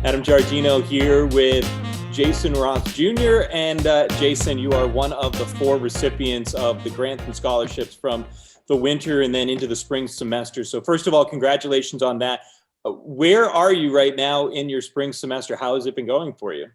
Adam Giardino here with Jason Ross Jr. And Jason, you are one of the 4 recipients of the grants and scholarships from the winter and then into the spring semester. So first of all, congratulations on that. Where are you right now in your spring semester? How has it been going for you?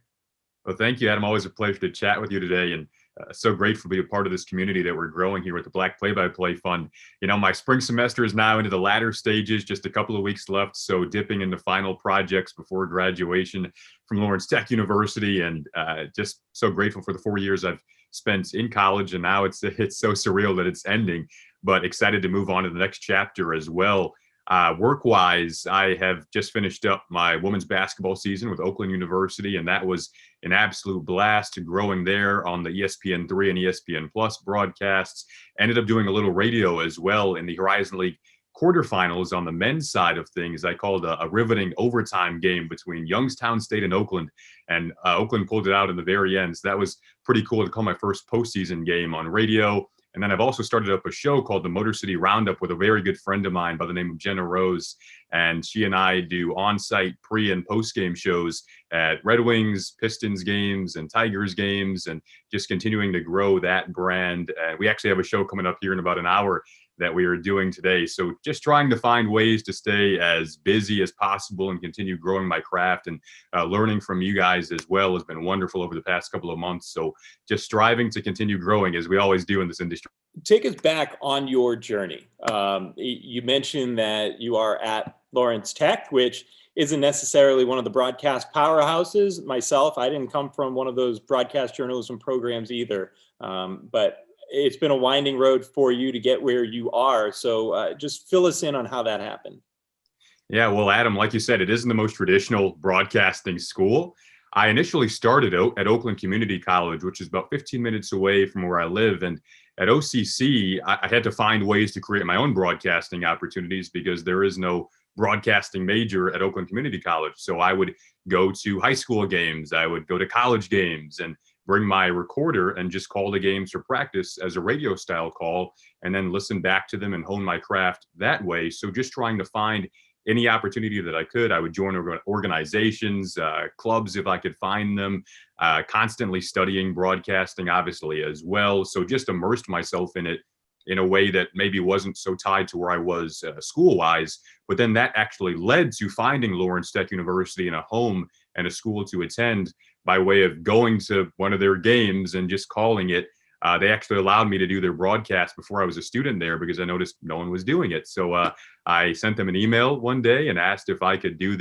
Well, thank you, Adam. Always a pleasure to chat with you today, and so grateful to be a part of this community that we're growing here with the Black Play-by-Play Fund. You know, my spring semester is now into the latter stages, just a couple of weeks left, so dipping into final projects before graduation from Lawrence Tech University, and just so grateful for the 4 years I've spent in college, and now it's so surreal that it's ending, but excited to move on to the next chapter as well. Work-wise, I have just finished up my women's basketball season with Oakland University, and that was an absolute blast growing there on the ESPN3 and ESPN Plus broadcasts. Ended up doing a little radio as well in the Horizon League quarterfinals on the men's side of things. I called a riveting overtime game between Youngstown State and Oakland, and Oakland pulled it out in the very end. So that was pretty cool to call my first postseason game on radio. And then I've also started up a show called the Motor City Roundup with a very good friend of mine by the name of Jenna Rose. And she and I do on-site pre- and post-game shows at Red Wings, Pistons games, and Tigers games, and just continuing to grow that brand. And we actually have a show coming up here in about an hour that we are doing today. So just trying to find ways to stay as busy as possible and continue growing my craft, and learning from you guys as well has been wonderful over the past couple of months. So just striving to continue growing as we always do in this industry. Take us back on your journey. You mentioned that you are at Lawrence Tech, which isn't necessarily one of the broadcast powerhouses. Myself, I didn't come from one of those broadcast journalism programs either, but it's been a winding road for you to get where you are. So just fill us in on how that happened. Yeah, well, Adam, like you said, it isn't the most traditional broadcasting school. I initially started at Oakland Community College, which is about 15 minutes away from where I live. And at OCC, I had to find ways to create my own broadcasting opportunities because there is no broadcasting major at Oakland Community College. So I would go to high school games, I would go to college games, and bring my recorder and just call the games for practice as a radio style call, and then listen back to them and hone my craft that way. So just trying to find any opportunity that I could. I would join organizations, clubs if I could find them, constantly studying broadcasting, obviously, as well. So just immersed myself in it in a way that maybe wasn't so tied to where I was school-wise. But then that actually led to finding Lawrence Tech University in a home and a school to attend by way of going to one of their games and just calling it. They actually allowed me to do their broadcast before I was a student there because I noticed no one was doing it. So I sent them an email one day and asked if I could do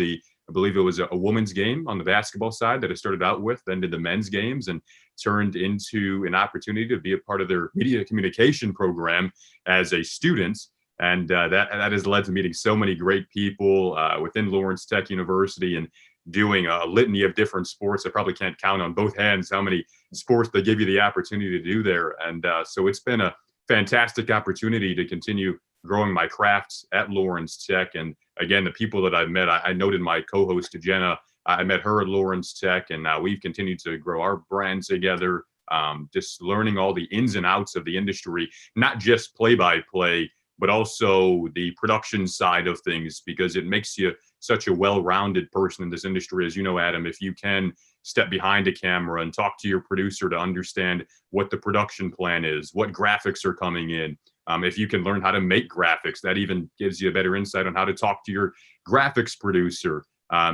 I believe it was a women's game on the basketball side that I started out with, then did the men's games, and turned into an opportunity to be a part of their media communication program as a student. And that has led to meeting so many great people within Lawrence Tech University and doing a litany of different sports. I probably can't count on both hands how many sports they give you the opportunity to do there. And so it's been a fantastic opportunity to continue growing my craft at Lawrence Tech. And again, the people that I've met, I noted my co-host Jenna, I met her at Lawrence Tech, and we've continued to grow our brand together, just learning all the ins and outs of the industry, not just play-by-play, but also the production side of things, because it makes you such a well-rounded person in this industry. As you know, Adam, if you can step behind a camera and talk to your producer to understand what the production plan is, what graphics are coming in, if you can learn how to make graphics, that even gives you a better insight on how to talk to your graphics producer.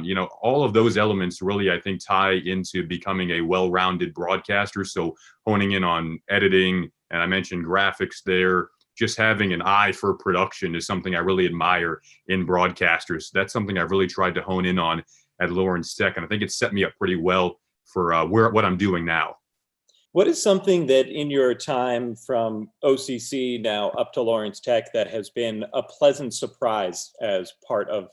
You know, all of those elements really, I think, tie into becoming a well-rounded broadcaster. So honing in on editing, and I mentioned graphics there, just having an eye for production is something I really admire in broadcasters. That's something I've really tried to hone in on at Lawrence Tech, and I think it's set me up pretty well for what I'm doing now. What is something that in your time from OCC now up to Lawrence Tech that has been a pleasant surprise as part of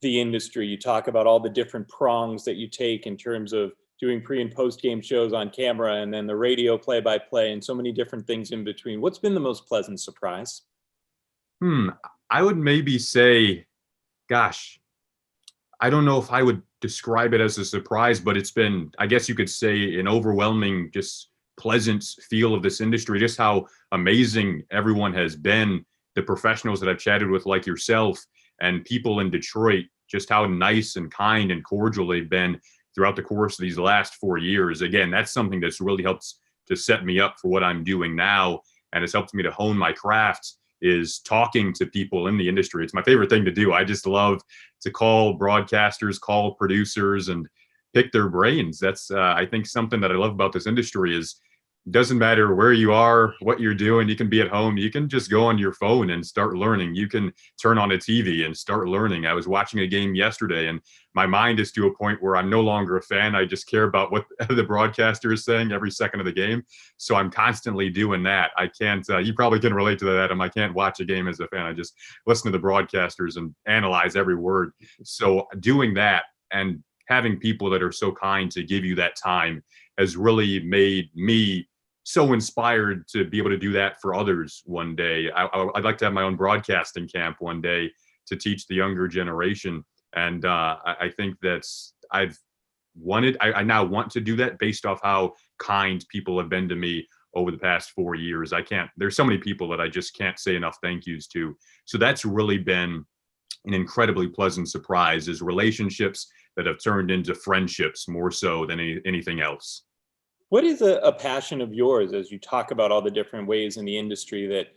the industry? You talk about all the different prongs that you take in terms of doing pre and post game shows on camera, and then the radio play-by-play, and so many different things in between. What's been the most pleasant surprise? I would maybe say, gosh, I don't know if I would describe it as a surprise, but it's been, I guess you could say, an overwhelming, just pleasant feel of this industry, just how amazing everyone has been, the professionals that I've chatted with like yourself and people in Detroit just how nice and kind and cordial they've been throughout the course of these last 4 years. Again, that's something that's really helped to set me up for what I'm doing now, and it's helped me to hone my craft, is talking to people in the industry. It's my favorite thing to do. I just love to call broadcasters, call producers, and pick their brains. That's I think something that I love about this industry is doesn't matter where you are, what you're doing. You can be at home. You can just go on your phone and start learning. You can turn on a TV and start learning. I was watching a game yesterday, and my mind is to a point where I'm no longer a fan. I just care about what the broadcaster is saying every second of the game. So I'm constantly doing that. I can't, you probably can relate to that, Adam. I can't watch a game as a fan. I just listen to the broadcasters and analyze every word. So doing that and having people that are so kind to give you that time has really made me so inspired to be able to do that for others one day. I'd like to have my own broadcasting camp one day to teach the younger generation. And I think that's, I now want to do that based off how kind people have been to me over the past 4 years. There's so many people that I just can't say enough thank yous to. So that's really been an incredibly pleasant surprise, is relationships that have turned into friendships more so than anything else. What is a passion of yours as you talk about all the different ways in the industry that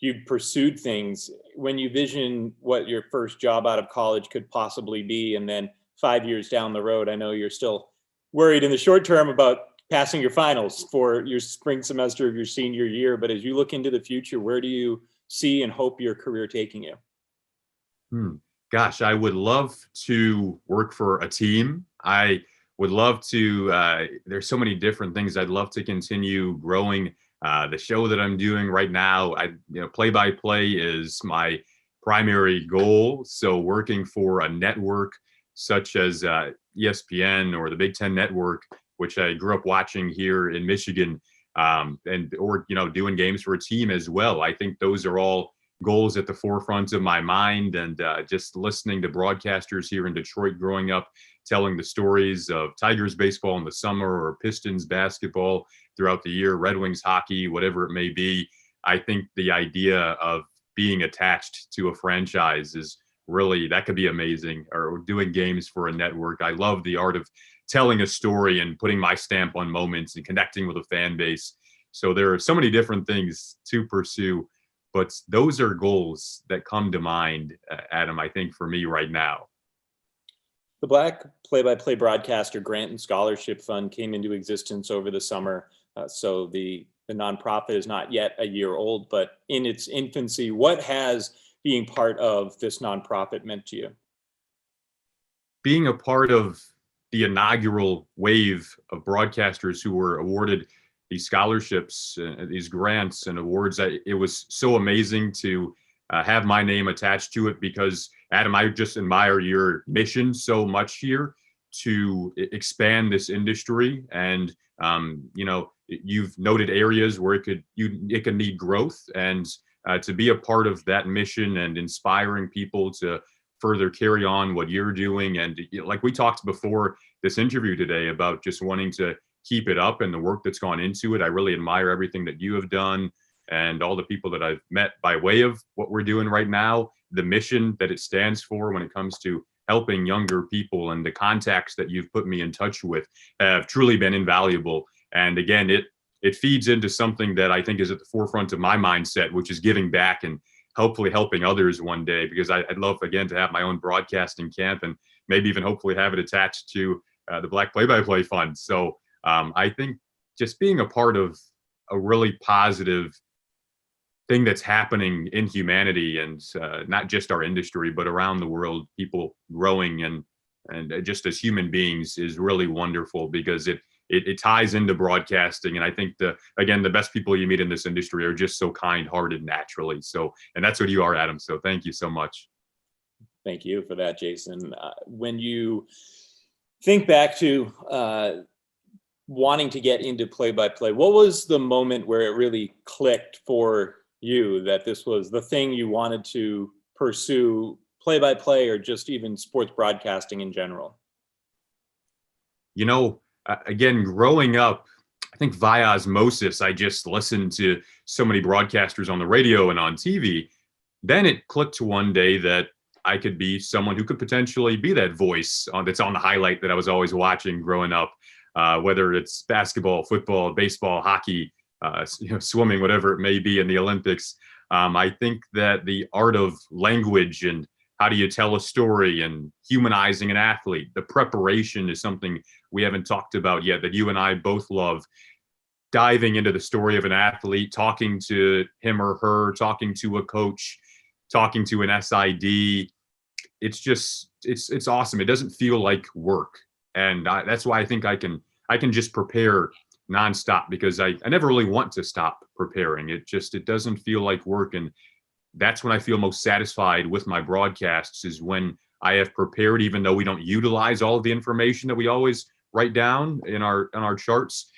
you've pursued things? When you vision what your first job out of college could possibly be, and then 5 years down the road, I know you're still worried in the short term about passing your finals for your spring semester of your senior year, but as you look into the future, where do you see and hope your career taking you? Gosh, I would love to work for a team. I would love to, there's so many different things. I'd love to continue growing the show that I'm doing right now. Play-by-play is my primary goal. So working for a network such as ESPN or the Big Ten Network, which I grew up watching here in Michigan, or doing games for a team as well. I think those are all goals at the forefront of my mind, and just listening to broadcasters here in Detroit growing up, telling the stories of Tigers baseball in the summer or Pistons basketball throughout the year, Red Wings hockey, whatever it may be. I think the idea of being attached to a franchise is really, that could be amazing, or doing games for a network. I love the art of telling a story and putting my stamp on moments and connecting with a fan base. So there are so many different things to pursue, but those are goals that come to mind, Adam, I think for me right now. The Black Play-by-Play Broadcaster Grant and Scholarship Fund came into existence over the summer. So the nonprofit is not yet a year old, but in its infancy, what has being part of this nonprofit meant to you? Being a part of the inaugural wave of broadcasters who were awarded these scholarships, these grants and awards, it was so amazing to have my name attached to it, because Adam, I just admire your mission so much here to expand this industry. And you've noted areas where it could need growth, and to be a part of that mission and inspiring people to further carry on what you're doing. And like we talked before this interview today about just wanting to keep it up and the work that's gone into it. I really admire everything that you have done and all the people that I've met by way of what we're doing right now, the mission that it stands for when it comes to helping younger people, and the contacts that you've put me in touch with have truly been invaluable. And again, it feeds into something that I think is at the forefront of my mindset, which is giving back and hopefully helping others one day, because I'd love, again, to have my own broadcasting camp and maybe even hopefully have it attached to the Black Play-by-Play Fund. So I think just being a part of a really positive thing that's happening in humanity, and not just our industry, but around the world, people growing and just as human beings, is really wonderful, because it ties into broadcasting. And I think the best people you meet in this industry are just so kind-hearted naturally. So, and that's what you are, Adam. So thank you so much. Thank you for that, Jason. When you think back to wanting to get into play-by-play, what was the moment where it really clicked for you that this was the thing you wanted to pursue, play-by-play or just even sports broadcasting in general? Again, growing up, I think via osmosis, I just listened to so many broadcasters on the radio and on TV. Then it clicked one day that I could be someone who could potentially be that voice that's on the highlight that I was always watching growing up, whether it's basketball, football, baseball, hockey, swimming, whatever it may be in the Olympics. I think that the art of language and how do you tell a story and humanizing an athlete, the preparation is something we haven't talked about yet that you and I both love. Diving into the story of an athlete, talking to him or her, talking to a coach, talking to an SID. It's awesome. It doesn't feel like work. And that's why I think I can just prepare nonstop, because I never really want to stop preparing. It doesn't feel like work. And that's when I feel most satisfied with my broadcasts, is when I have prepared, even though we don't utilize all of the information that we always write down in our charts.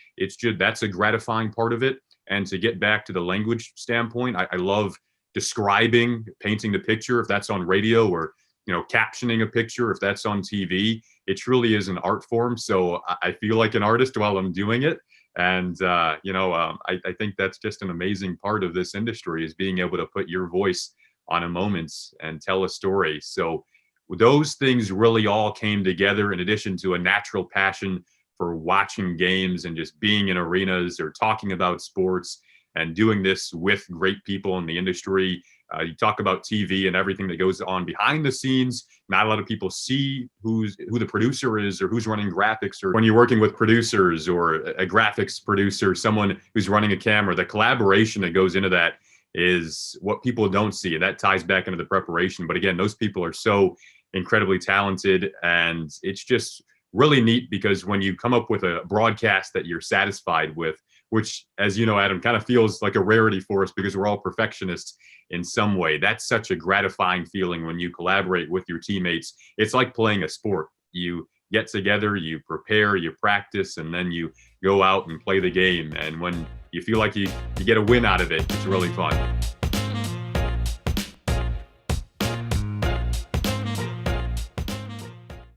That's a gratifying part of it. And to get back to the language standpoint, I love describing, painting the picture, if that's on radio, or captioning a picture if that's on TV. It truly is an art form. So I feel like an artist while I'm doing it. And I think that's just an amazing part of this industry, is being able to put your voice on a moment and tell a story. So those things really all came together, in addition to a natural passion for watching games and just being in arenas or talking about sports and doing this with great people in the industry. You talk about TV and everything that goes on behind the scenes. Not a lot of people see who the producer is or who's running graphics, or when you're working with producers or a graphics producer, someone who's running a camera, the collaboration that goes into that is what people don't see. And that ties back into the preparation. But again, those people are so incredibly talented, and it's just really neat, because when you come up with a broadcast that you're satisfied with, which, as you know, Adam, kind of feels like a rarity for us because we're all perfectionists in some way. That's such a gratifying feeling when you collaborate with your teammates. It's like playing a sport. You get together, you prepare, you practice, and then you go out and play the game. And when you feel like you get a win out of it, it's really fun.